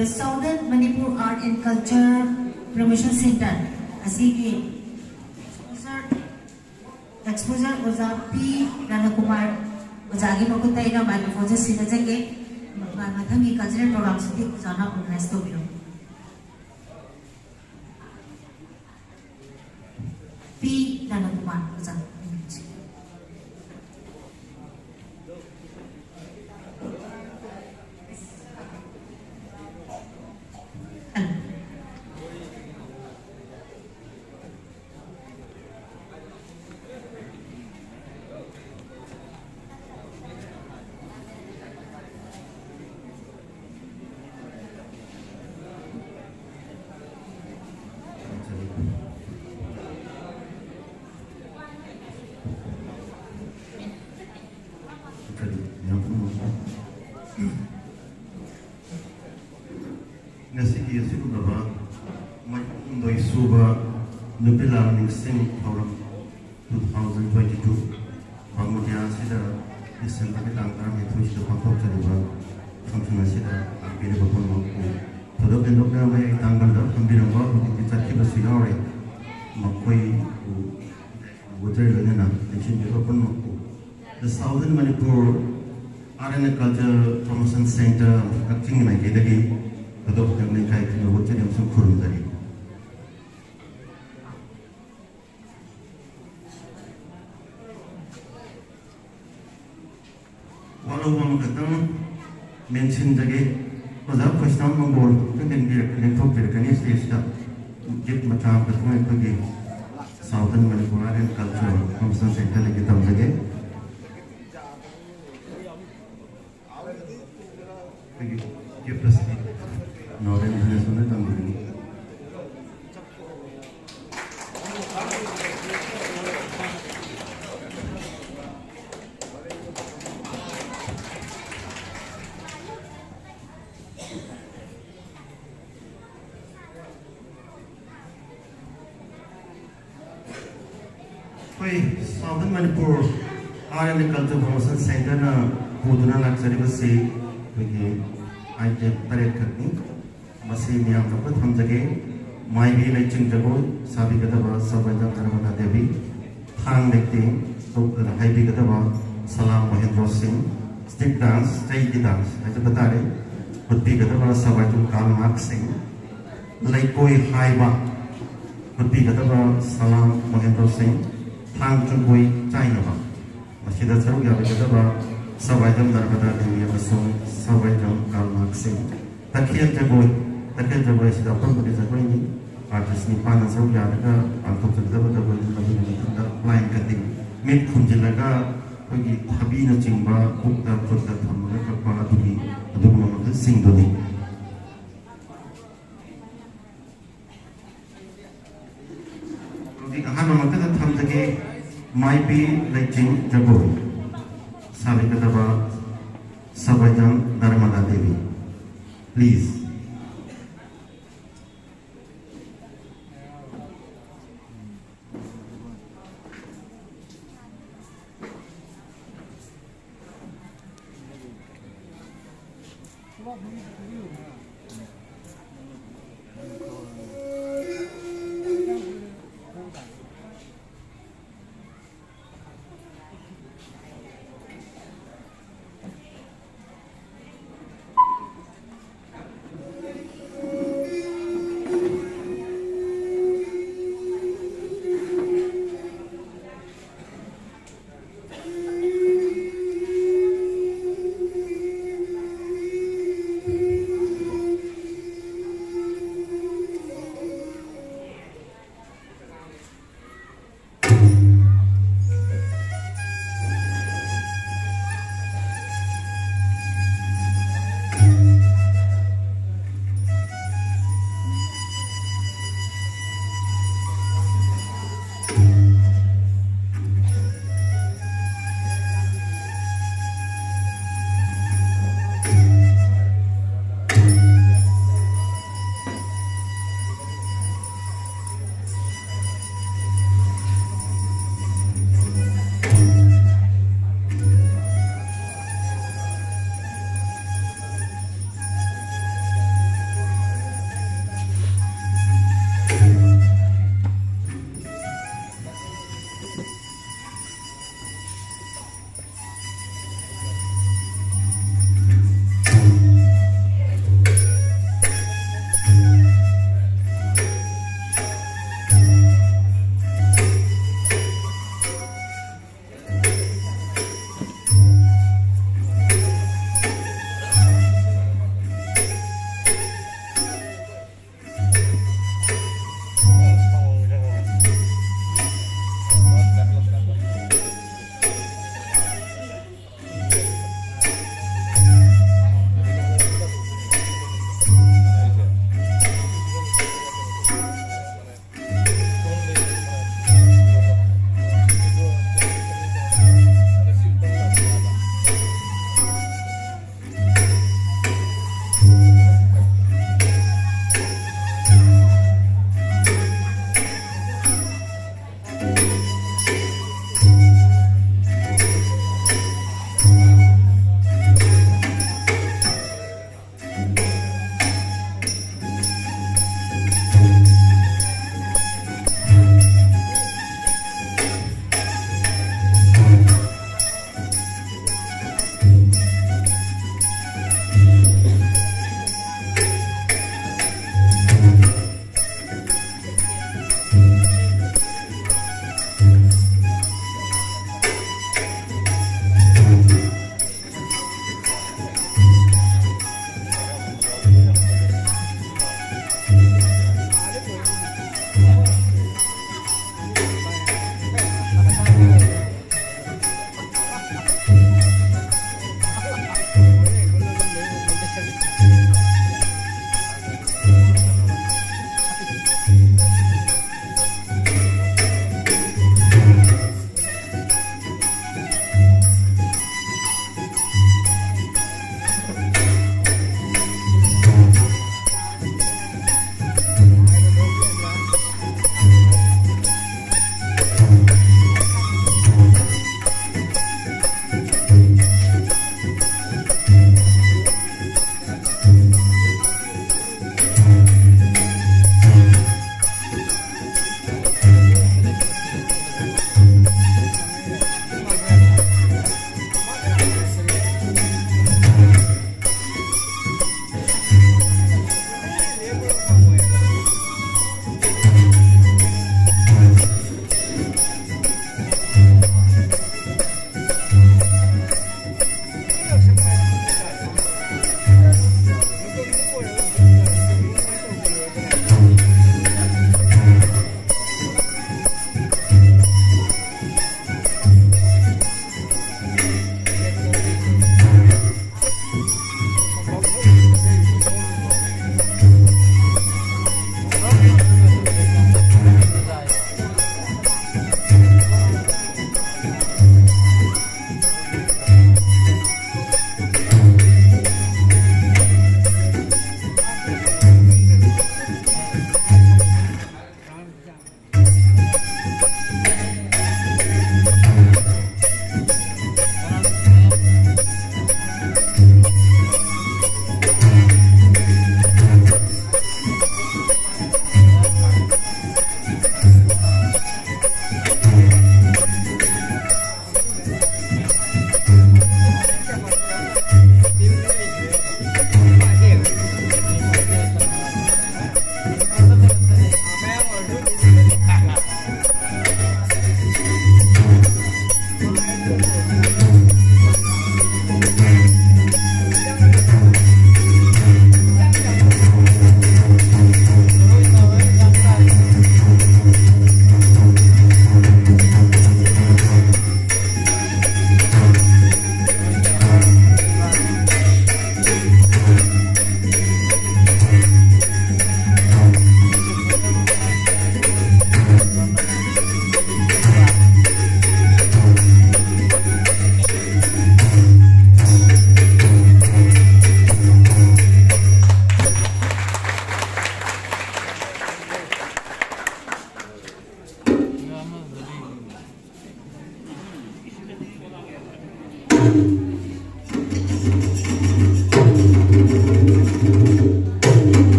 The Southern Manipur Art and Culture Promotion Center asigi exposure oza P Ranakumar ozagi makuta ina microphone se sinajenge mathangi cultural program sidi jana organize to biro P Ranakumar oza Nupi Lan Ningsing Forum 2022 Bamutia sida December ke tanggal itu sudah kontak terlibat function sida pilih betul mampu. Todo bentuknya mai tanggal dah hampir awal kita kita sinar makoi wajar lagi na macam itu pun mampu. The Southern Manipur Art and Culture Promotion Center acting mai kita lagi todo kami kai kita wajar yang sempurna tadi. Walau kita mention lagi, pada question mengol, kan dia kena talk dia kena stage dah, jep macam kita pergi Southern Manipur Art and Culture Promotion Center lagi tam lagi. Pergi jep pasti, Northern Venezuela tam lagi. Southern Manipur Art and Culture Promotion Center na Puduna Luxury Basi I did Parade Kakni Masi Niam Kapat Hamjage Mai Be Leching Jago Sabi Kataba Sabajam Karamana Devi Hang Necting Haibi Kataba Salam Mahendra Singh Stick Dance, Taiki Dance Ajabatare Putpi Kataba Sabajam Kalmak Singh Laikoi Haiba Putpi Kataba Salam Mahendra Singh Hang Chungui China Masjid Saru Gabi Kataba Sabajam Darbada Devi Amasung Sabajam Kalmak Singh Takhel Jagoi Sida Pambudi Jagoi ni Artist ni Pana Saru Gabi Antok Jagaba Jagoi Nabi Nabi Line Cutting Mid Kunjilaga Pagi Habina Chingba Kukta Kukta Thamma Kappa Dudi Adumama Singh Dodi Hana Makata Thamjage might be Leching Jagoi Sabi Kataba Sabajam Narmada Devi. Please.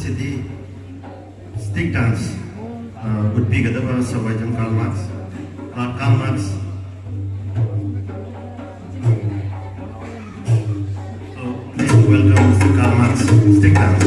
City stick dance would be Gadava Savaijan Karl Marx. Karl Marx. So please welcome Mr. Karl Marx stick dance.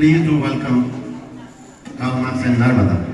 Please do welcome Kalmas and Narmada.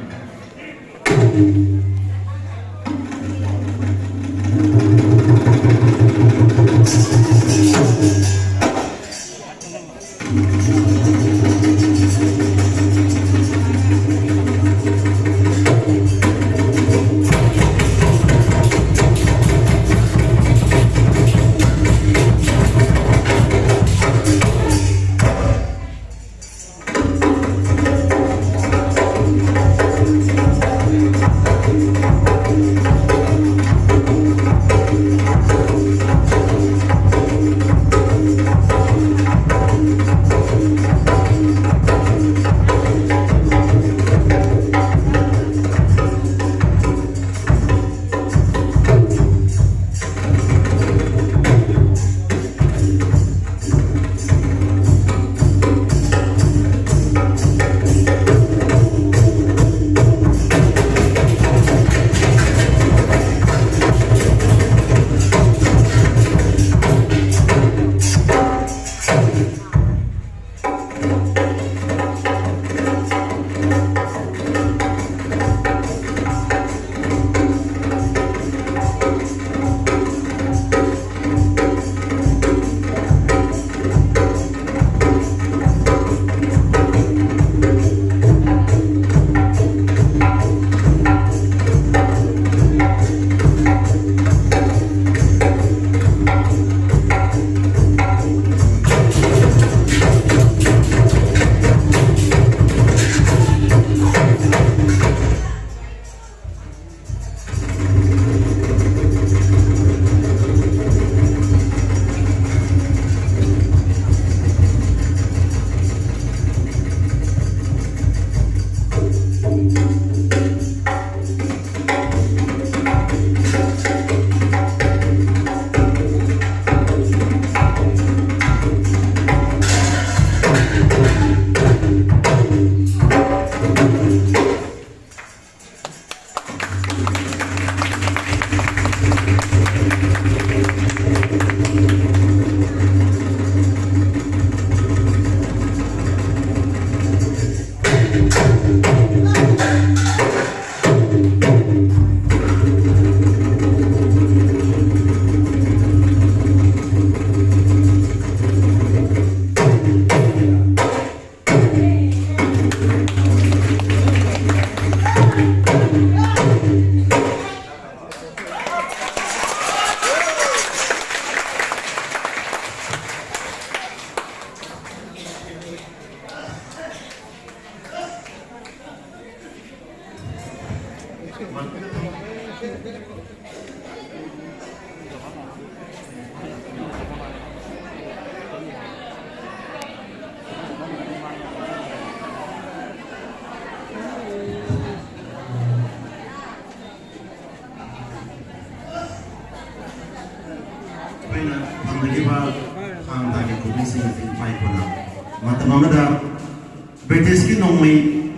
British ki nomai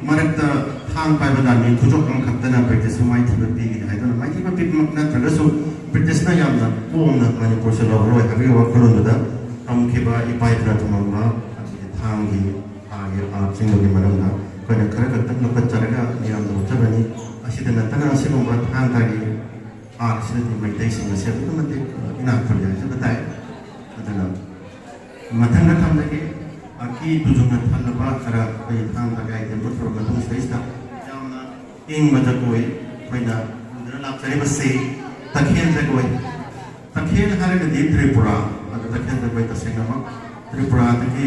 marakta thang pai badan ni kujok ang kaptana British mai thiba pigi hai dona mai thiba pigi makna traga so British na yamna pom na Manipur se lo roi habi wa kolon da am ke ba ipai tra thama thang gi agi a singo gi manam na ko na khara ka tak lokat charaga ni am do chabani asida na tana se mo ba thang ta gi a sida ni mai dai sing se ko mate ina khol ya se batai adana mathang na tham lagi aki tujungan thalaba kara pai thang ta gai dem pro ga tung space ta jamna ing ma ta koi maina udra lap chari base takhel ta koi takhel hare ga di Tripura adu takhel ta koi ta senga ma Tripura ta ki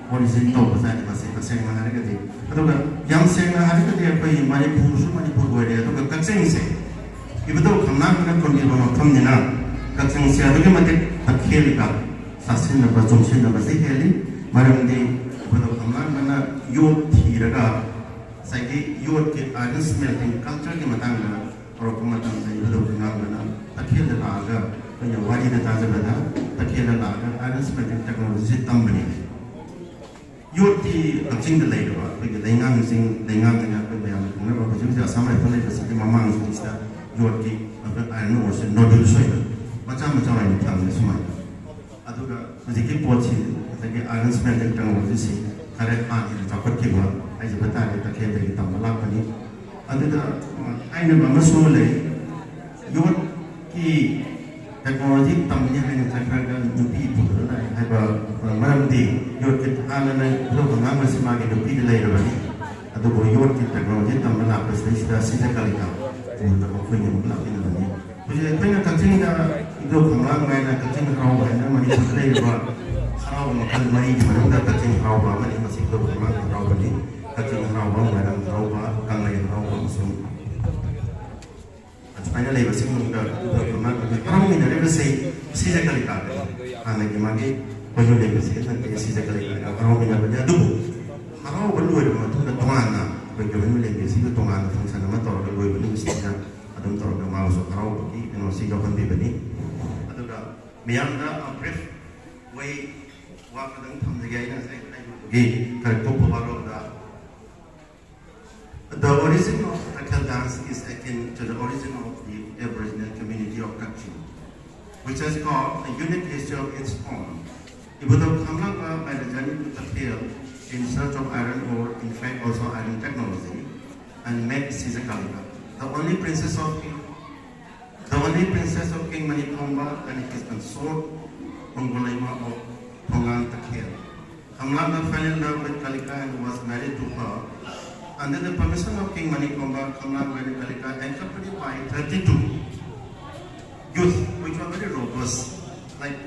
origin to ba sa ni base ta senga hare ga di adu ga yam senga hare ga di pai Manipur su Manipur go re adu ga kakseng se ibado khamna ka kon ni ba tham ni na kakseng se adu ga mate takhel ka sasin na ba jomsin na ba se heli Maramdi pada khamna mana youth thiraga saiki youth ke iron smelting culture ke matang na or kumatam sai pada khamna mana takhel la aga kaya wadi da ta jabada takhel la aga iron smelting technology tambani youth ti aching da lai ba kaya lengang sing lengang na ko ba ma kuna ba jung ja samai phone da siti mamang su sta youth ki aga iron ore se nodul soi macha macha ni tham ne sumai aduga jiki pochi Again, iron smelting technology khare khan in chapat ki ba ai jabata le Takhel de tam la pani aduda ai na ba so le yot ki technology tam ni hai na chakra ga nupi pu la hai ba maram di yot ki ala na lo nga ma sima ge nupi le ra ba ni adu bo yot ki technology tam la pa sai sta sita kalika pu ta ko khoi ni la ni ba ni je pen na kaching da ido khanglang ngai na kaching rao ba na mani pu le ba rao ma kal mai ma da kaching rao ba mani ma sik do khanglang rao ba ni kaching rao ba ma da rao ba kang lai rao ba so China labor sing the economy in the say physically and like Magi when you labor say that physically economy in the do how will do it to the Tomana when you labor see the Tomana function of the way when you see that Adam Tor the mouse of how and see your country beneath Mianda a brief way walk them from the gate and say the origin of Takhel dance is akin to the origin of the Aboriginal community of Takhel, which has got a unique history of its own. Even though Kamlanga by the journey to Takhel in search of iron ore, in fact also iron technology, and met Sizakalika, the only princess of King Manipur and his consort Ongolaima of Pongan Takhel. Kamlanga fell in love with Kalika and was married to her. Under the permission of King Manikomba, Kamlanga and Kalika, accompanied by 32 youth, which were very robust. Like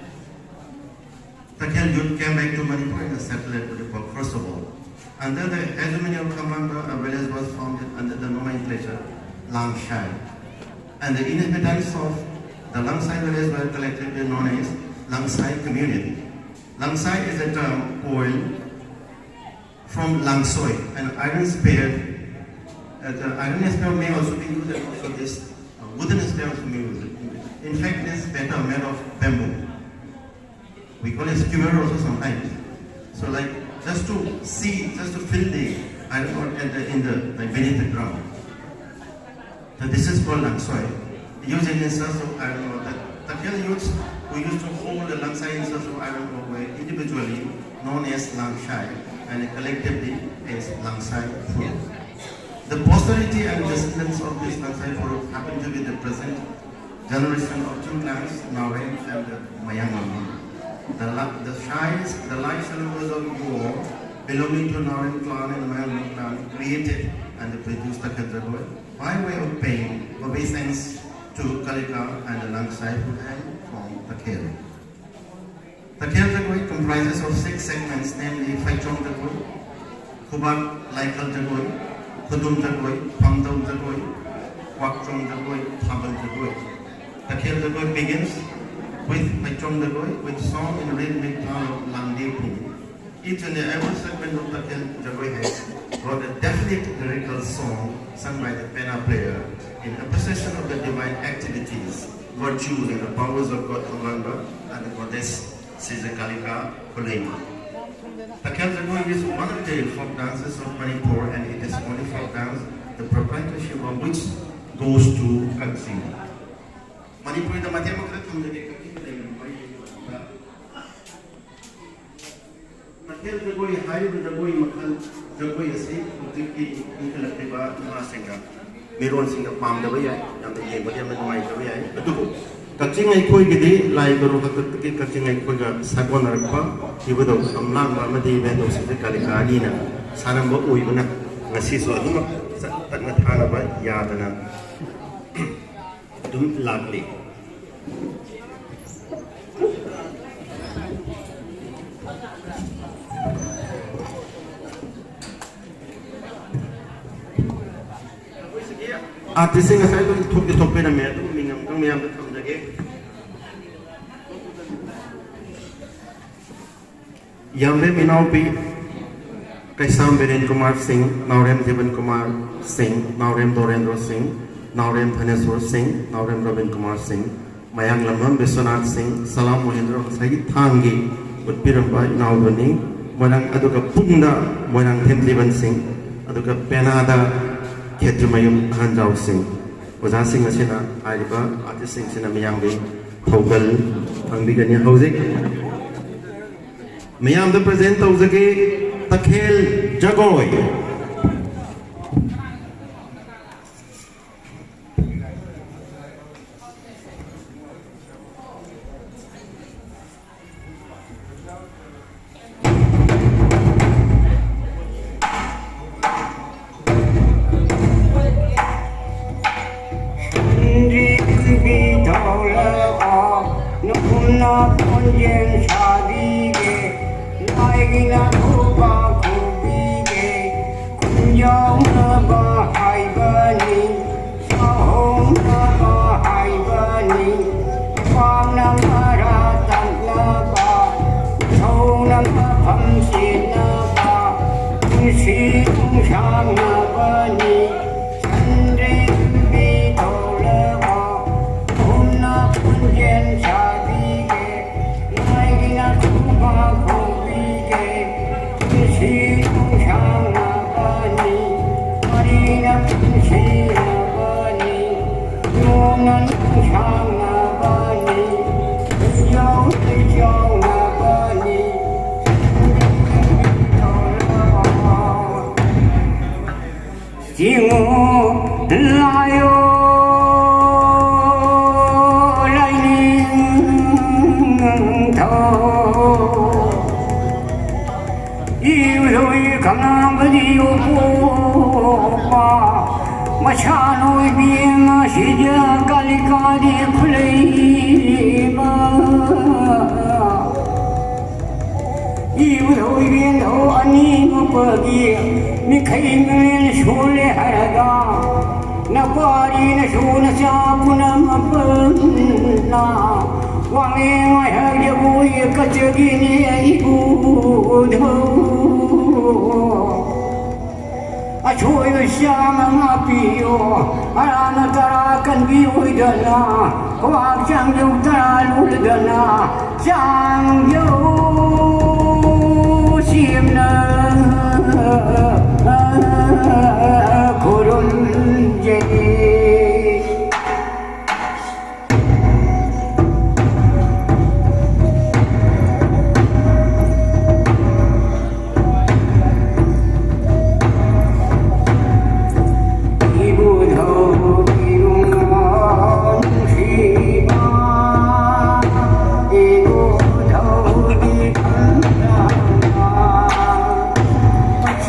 Takhel youth came back to Manipur and settled at Manipur, first of all. Under the hegemony of Kamlanga, a village was founded under the nomenclature Langsai. And the inhabitants of the Langsai village were collectively known as Langsai community. Langsai is a term coined from langsoi, an iron spear. The iron spear may also be used, and also this wooden spear also may be used. In fact, this is better made of bamboo. We call it skewer also sometimes. So like just to fill the iron ore beneath the ground. So this is called langsoi. Used in instance of iron ore. The Takhel youths who used to hold the langsai instance of iron ore were individually known as langsai, and collectively as Langsai Furu. The posterity and descendants of this Langsai Furu happen to be the present generation of two clans, Naurem and Mayangamam. The life cylinders of war belonging to Naurem clan and Mayangamam clan created and produced the Takhel by way of paying obeisance to Kalika and the Langsai Furu and from Takhel. Takhel Jagoi comprises of 6 segments, namely Phaichong Jagoi, Kubak Laikal Jagoi, Kudum Jagoi, Pamdam Jagoi, Wakchong Jagoi, Phabal Jagoi. Takhel Jagoi begins with Phaichong Jagoi with song in rhythmic style of Langdepu. Each and every segment of Takhel Jagoi has got a definite lyrical song sung by the penna player in appreciation of the divine activities, virtues and the powers of God Kamlanga and the goddess Sizakalika Kolema. Takhel Jagoi is one of the folk dances of Manipur, and it is only folk dance, the proprietorship of which goes to Ningsing. Manipur the Madhyamaka Takhel Jagoi, High Jagoi, Makal Jagoi, Asi, Utiki, Inkalatiba, Nasinga, Miron Singa Palm the way, and the Yamayaman the way, but do. Kaching ay koi gidi lai guru hakatki kaching ay koi ga sagwan rakpa ibudo amlang mamadi bendo site kalikani na sanam ba ui bana ngasi so aduma tatna thana ba yadana dum lagli artisting asai to thuk thok pe na me to mingam kang me am Yamre Minaupi, Kaisam Biren Kumar Singh, Naurem Jivan Kumar Singh, Naurem Dorendra Singh, Naurem Thaneswar Singh, Naurem Rabin Kumar Singh, Mayang Lamam Biswanath Singh, Salam Mohindra Sai Thangi, Utpiramba Inaudani, Morang Aduka Punda, Morang Templivan Singh, Aduka Penada, Ketrumayum Hanjao Singh, Wazan Singh Asina, Ariba, Artist Singh Sinamayambi, Togal, Pangbigania Hosik. Mayam the present of the gay Takhel Jagoi.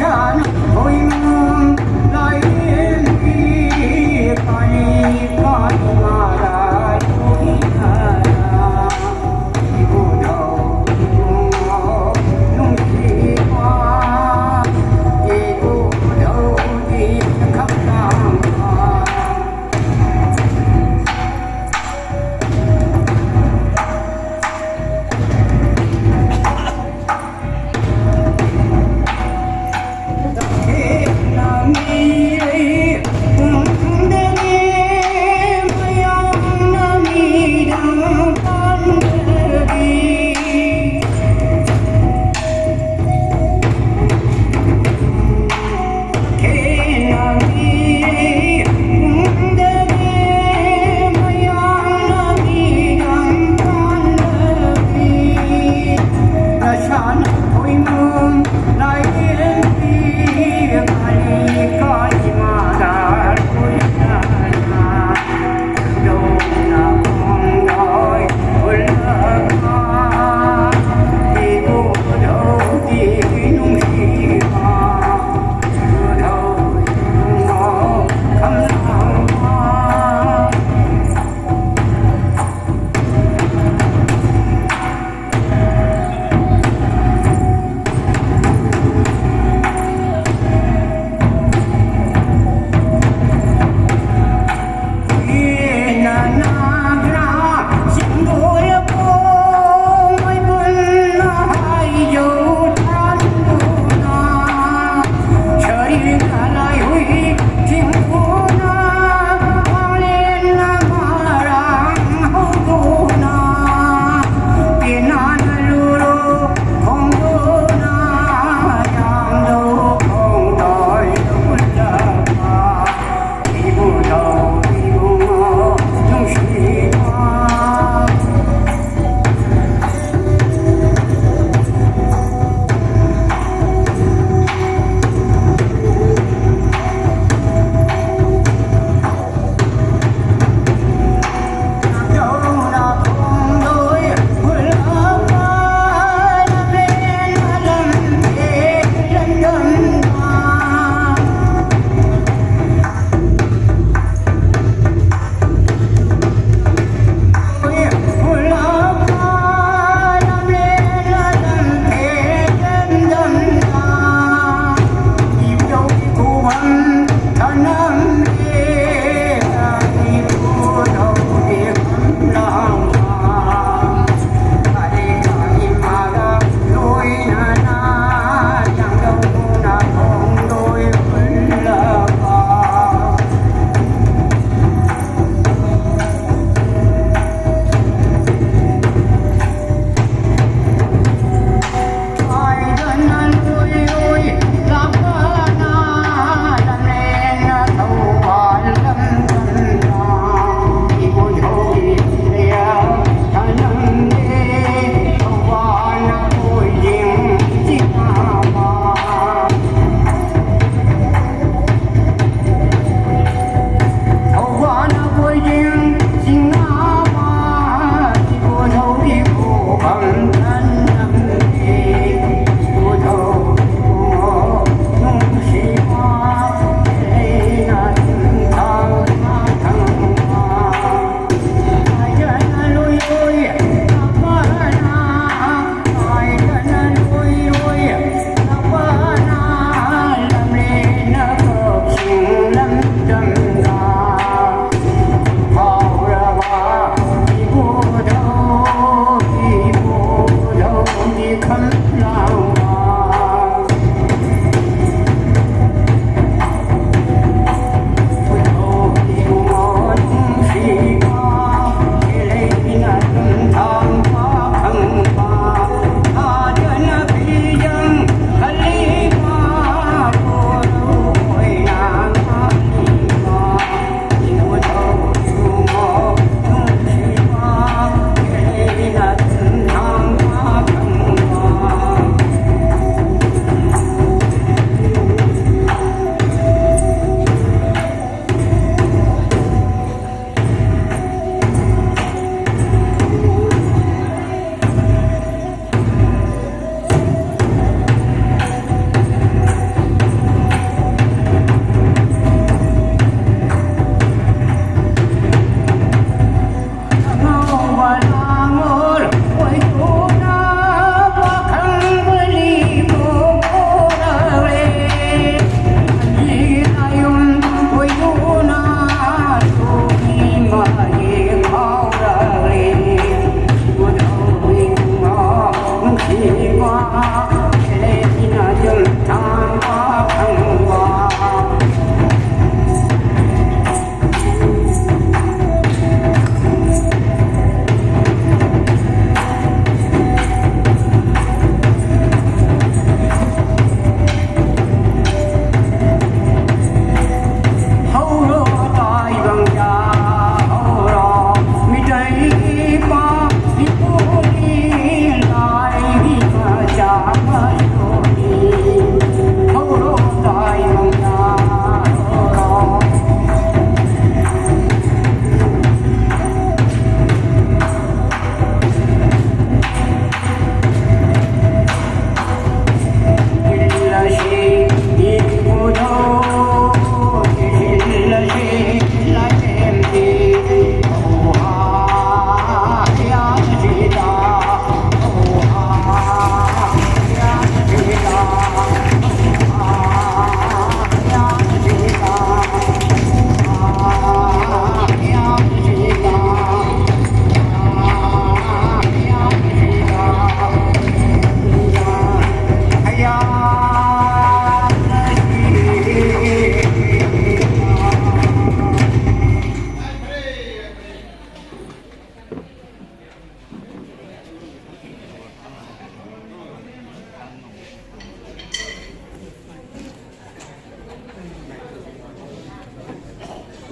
Shana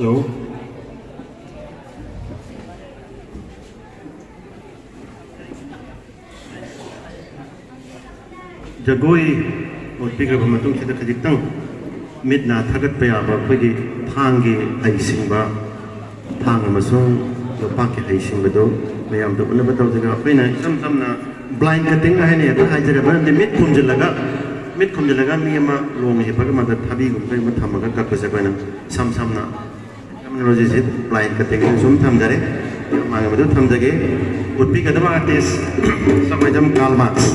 Hello. Jagoi Utpiga Matung Chita Kajitang Midna Tagat Payaba Pagi Pangi Aisingba Pang Amasung Paki Aisingado Mayam to Unabato Pina some blind cutting I had the mid Kumjalaga Miyama Lomi Pagamata Tabi Tamaga Kakasabana some terminology blind cutting some dare Mangamadu Tamdage would pick at the artist some of them Karl Marx.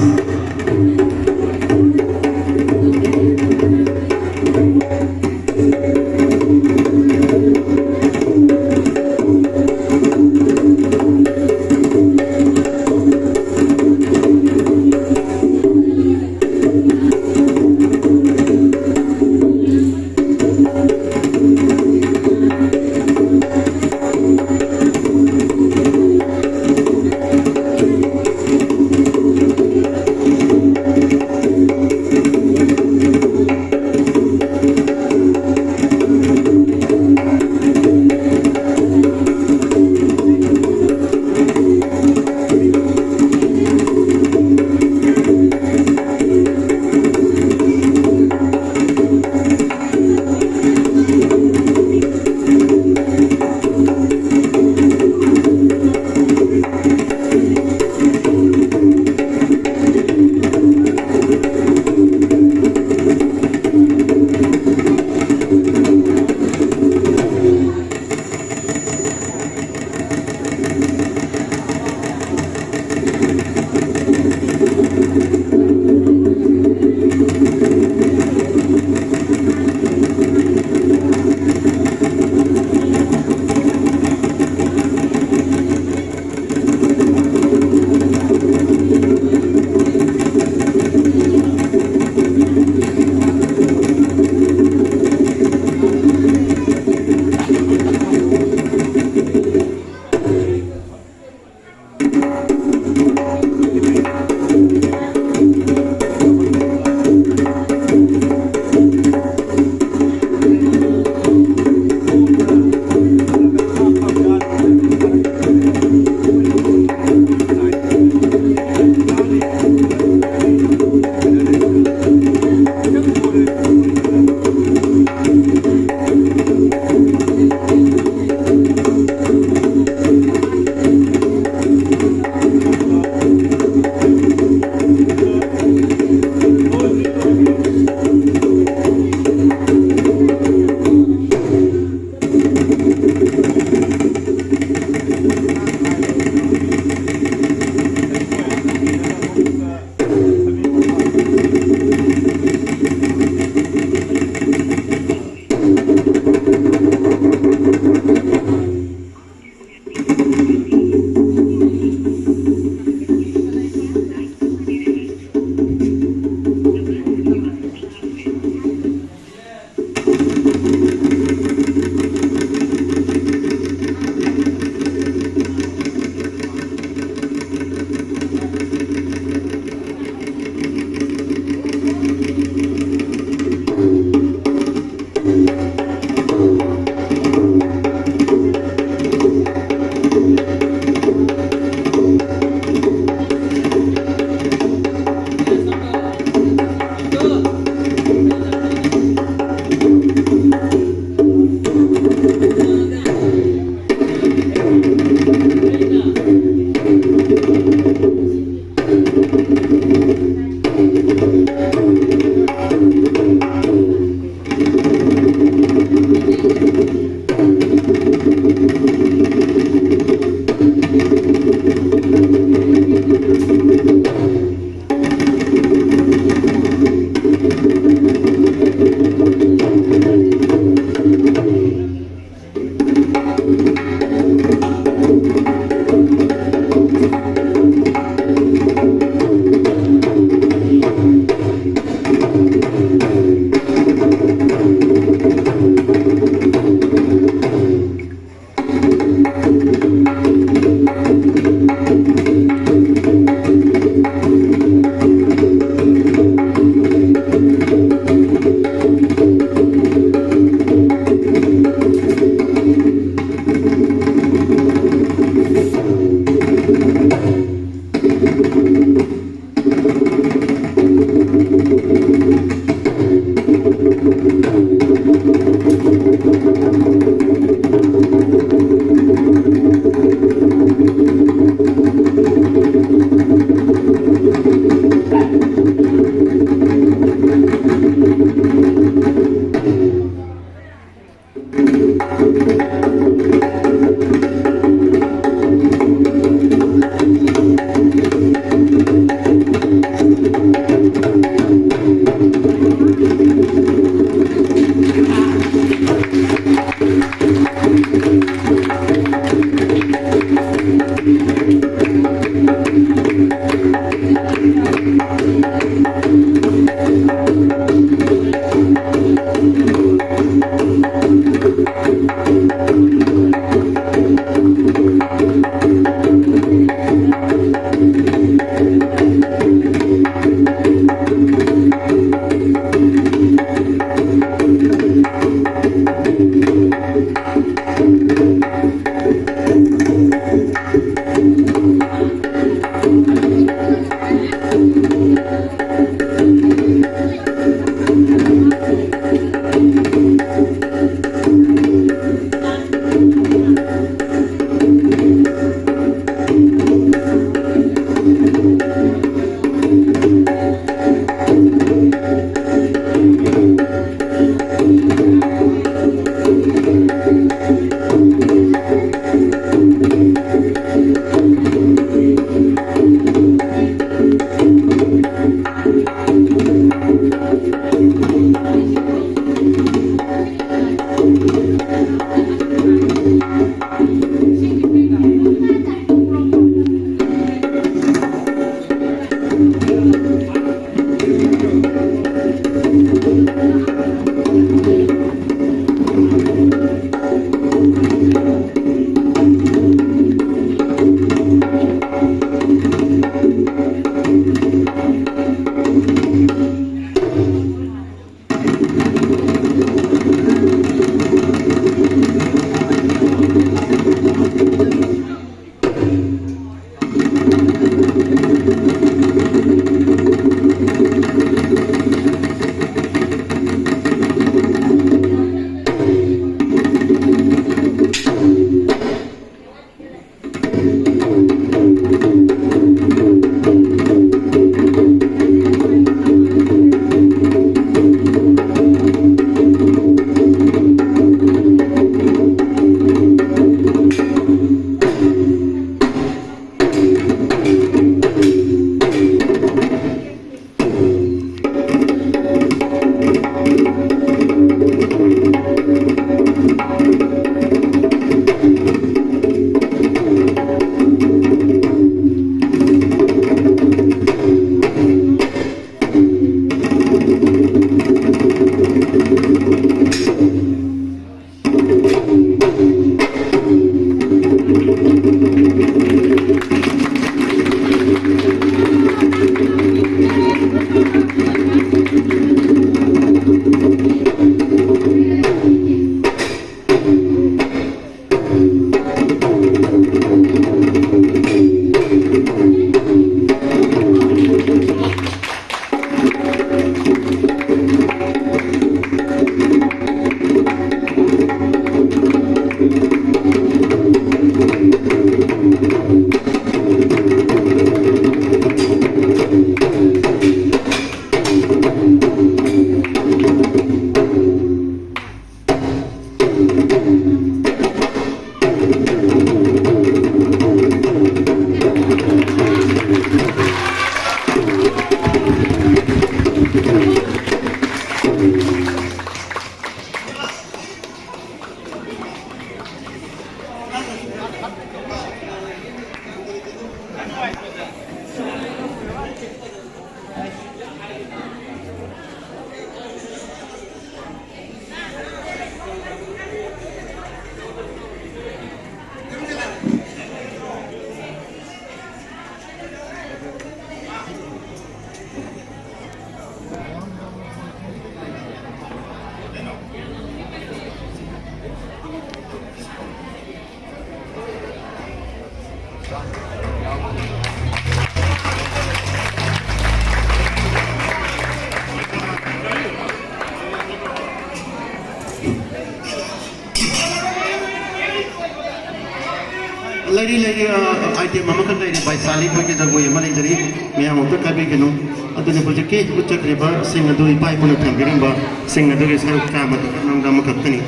Lady item mama kan dari by Sali ko kita go yamani dari me am to kabi kenu adune project ke ucak riba sing adu ipai ko tham girim ba sing adu ke saru ka mat nam dam khakkani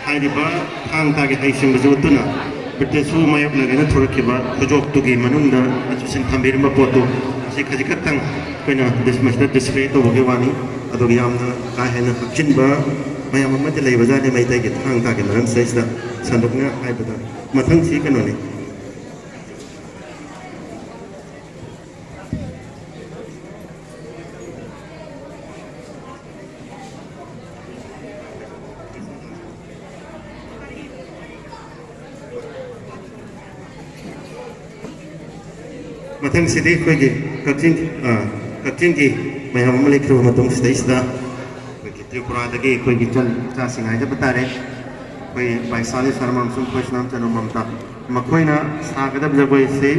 hai riba khang ta ge hai sing bu tuna bitte su mayap na gena thor ke ba projok tu ge manung da sing tham girim ba poto se khaji khattang koina dismiss display to ge wani adu yam na ka hena hakchin ba mayam ma te lei baza ne mai tai ge khang ta ge ran sai da sandok na hai bada mathang si kanu ne Matang sidi kogi kating ki mayam malik ru matong stage da kogi Tripura da ge kogi cha singai da batare koi paisali sarmam sum koi nam chanu mamta makoi na sagada jagoi se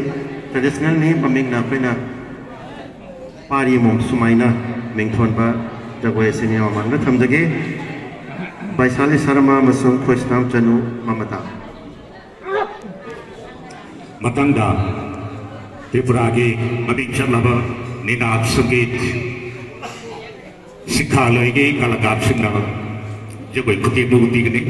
traditional ni paming na koina pari mom sumaina mengthon ba jagoi se ni amang na thamjage paisali sarma masum koi nam chanu mamata matangda Tripura ki mabing chalaba ninat sungit sikhaloi ki kalakap singna jagoi kuti duti gni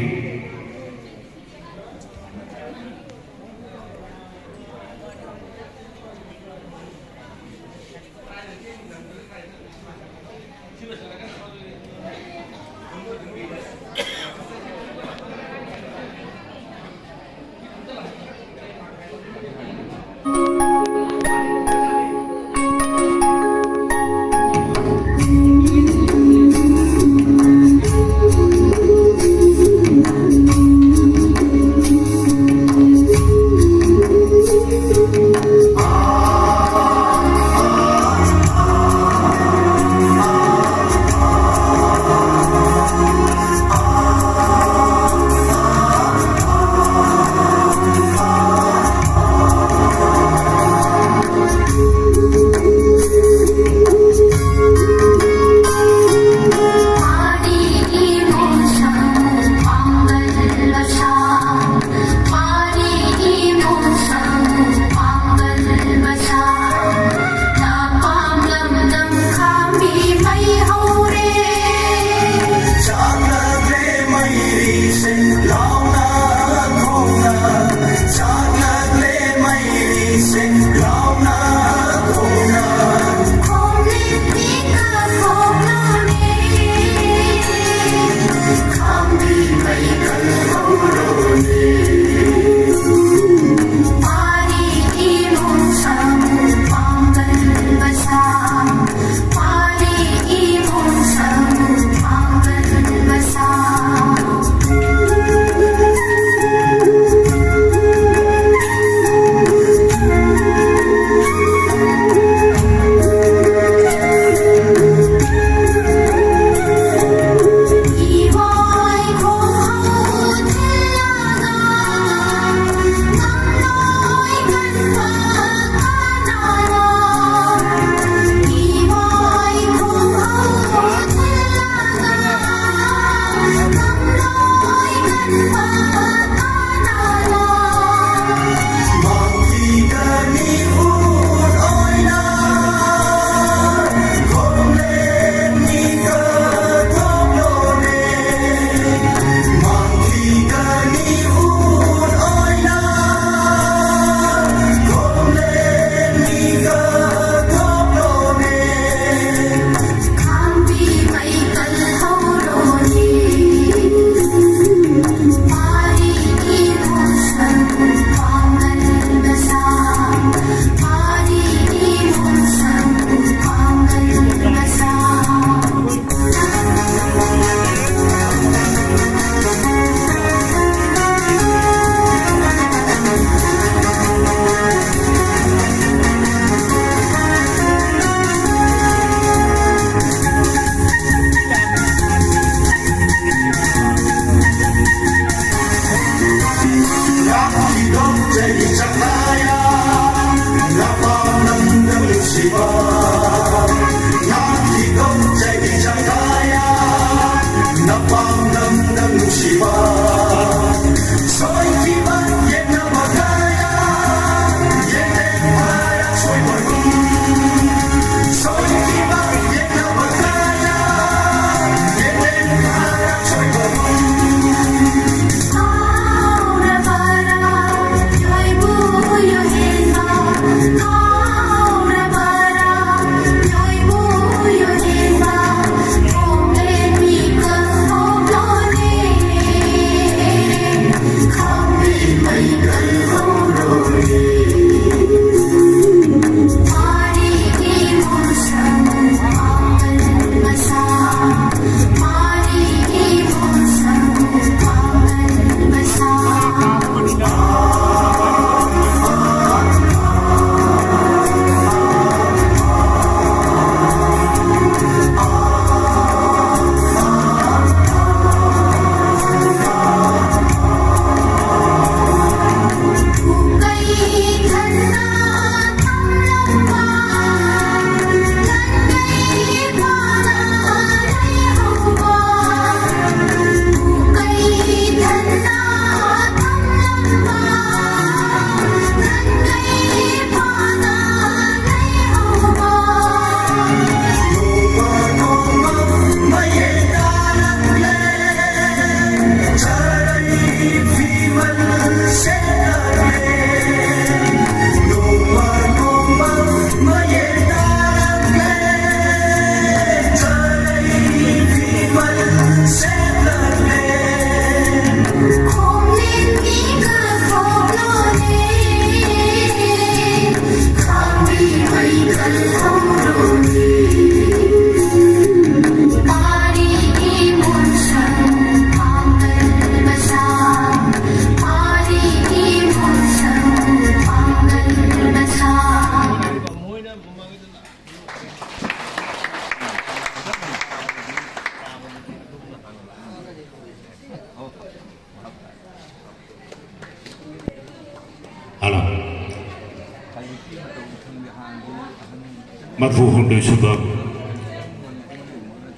Mafu Hondo Suba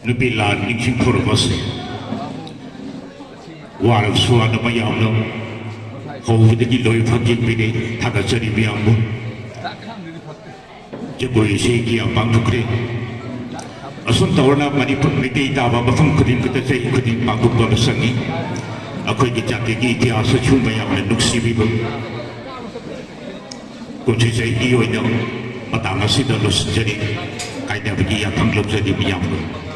Nupi Lan Ningsing Thoramasi Warab Suana Mayamno Ho the Giloi Fakir Bide Takasari Biambu Jagoi Shiki and Bangukri Asuntawana Manipur Miti Dava Bafum Kudin with the Say Kudin Banguk Babasangi Akogi Jaki Asa Chumayam and Nuksi Bibu Kuchi Io Matanga Sida Lus Jadi Kaida Bigi Apang Lobsadi Biambu